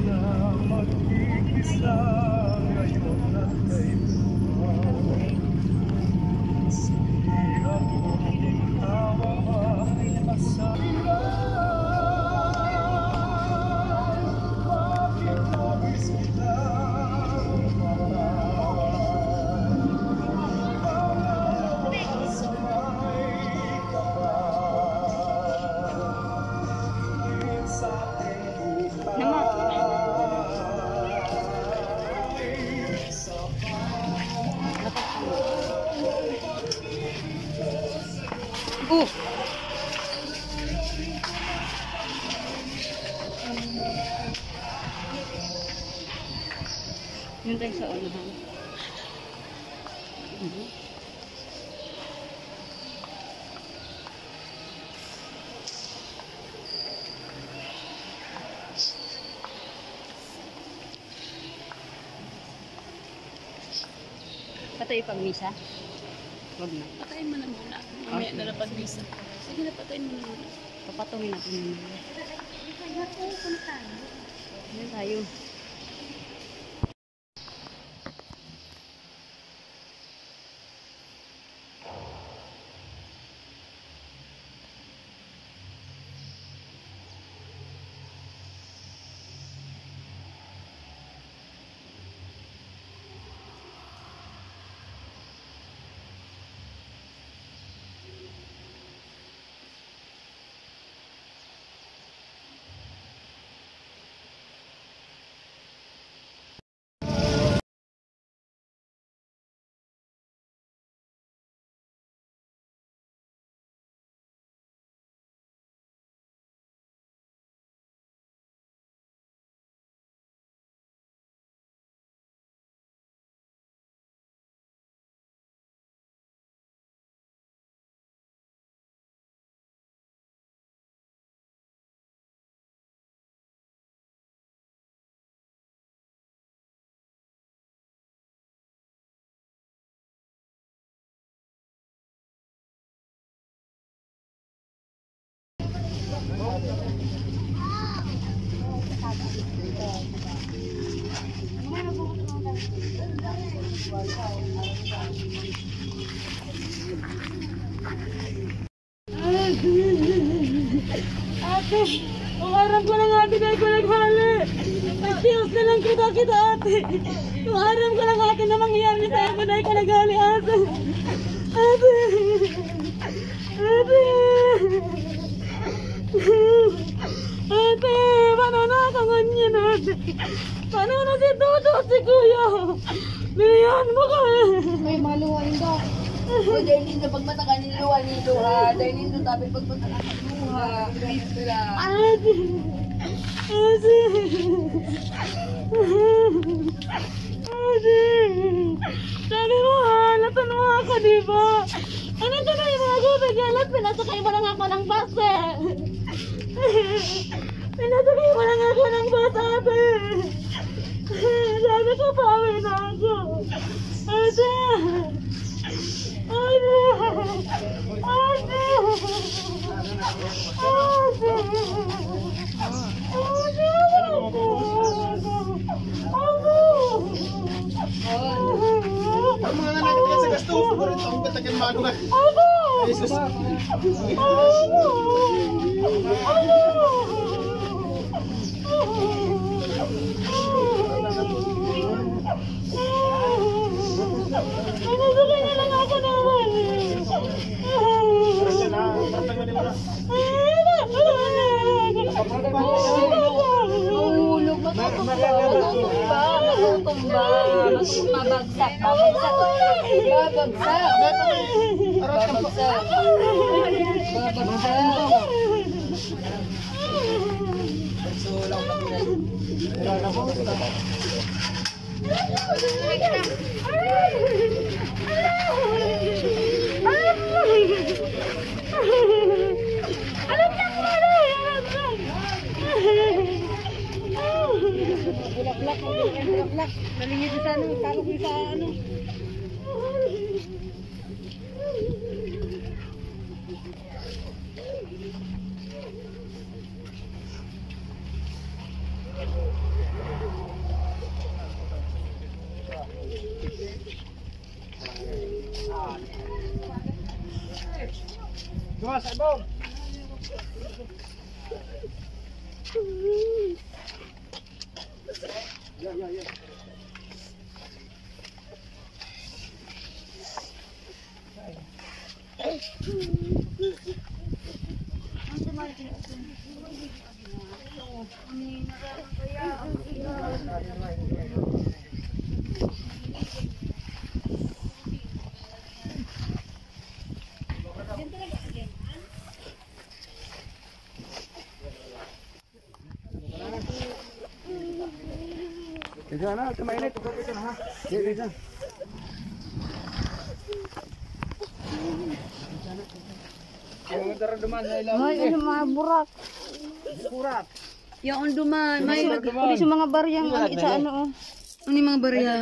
na mag-iisa ngayon at kay buwan. Sige akong ikaw ang masabihan. Bakit nabis kitang mahal? Para sa may kapal sa ating buhay sa Yun tayo sa unahan. Patay pag misa? Wag na. Patayin mo na muna. Mamaya na lang pag-misa. Sige na, patayin mo na muna. Papatungin natin muna. Yan tayo. Ate, umarang ko lang ate dahil ko naghali. Nag-sales na lang kita ate. Umarang ko lang ate na mangyayari sa'yo ko dahil ko naghali ate. Ate. Ate. Ate, paano na ako ganyan ate? Paano na si Toto si Kuya? Binihan mo ka eh. May maluwain daw. O dahil nindo pagmatakan ni luwa ni luha. Dahil nindo tabi pagmatakan ni luha. Please lang. Ate. Ate. Ate. Sabi mo halatan mo ako diba? Ano ka na yung mga gubig? Alat, pinasakay mo lang ako ng bus eh. Pinasakay mo lang ako ng bus ate. Sabi ko pawi na ako. Ate. Ate! Ate! Ate! ang mga anak ka sa gasto ko rin ang katagan malu ka. Jesus. Pinasakay na lang ako na wali. Mahulog, matutumba. Matutumba. Mabagsak. Babagsak. Babagsak. Babagsak. Bulak-bulak. Nalingid sa ano, talok sa ano. Gawa sa ibong. Ya. Ito na, tumainit. Ito na ha. Dito. Yung darduman na ilaw. Ay, ano mga burak. Burak. Yung duman. May Hindi sa mga baryang sa ano oh. Ano mga barya?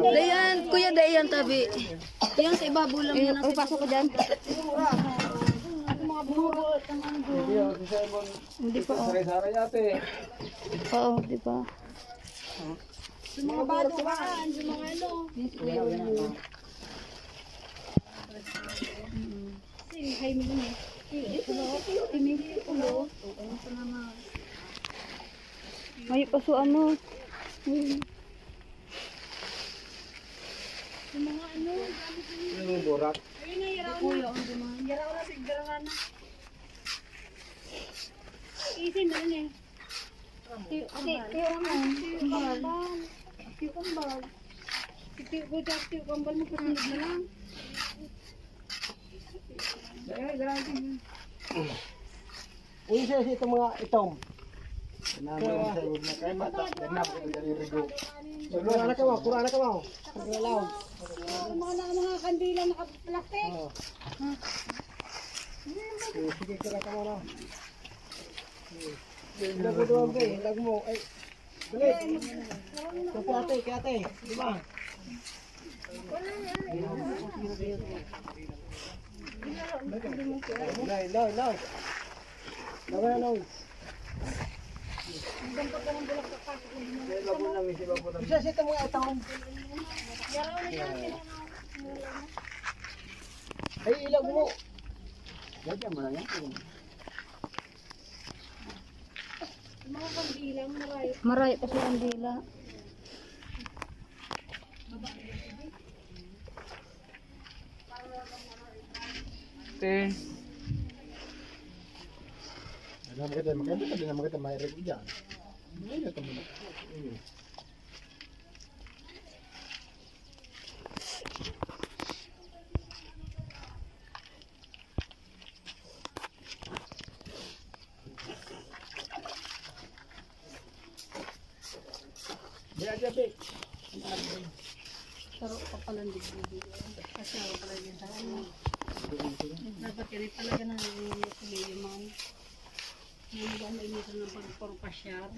Dayan, kuya Dayan tabi. Yan sa ibabaw lang yan. Uy, pasok ko dyan. Hindi pa oh. Sari-sari yate. Oo, di ba? May paso ano. Yung burak. Uy, siya ito mga itong. Namin sa loob na kayo mata. Ganap ko dari rigo. Kurang na ka mo, kurang na ka mo. Kurang Mga kandila naka-plastic. sige kira ka mo na. Lago doon ba eh, lago mo. Ay. Balik. Kaya ate, di ba? Law. Lago. Bisa sih temu atong. Ay ilag mo. Lagyan mo lang yan. Maray pa sa kandila. Maganda may rego dyan. Ayun ito muna. Saro pa pala ng digdig. Kasi ako pala yun sa ano. Dapat kiri talaga na nililiman. Ano ba may nito ng pagpapasyar?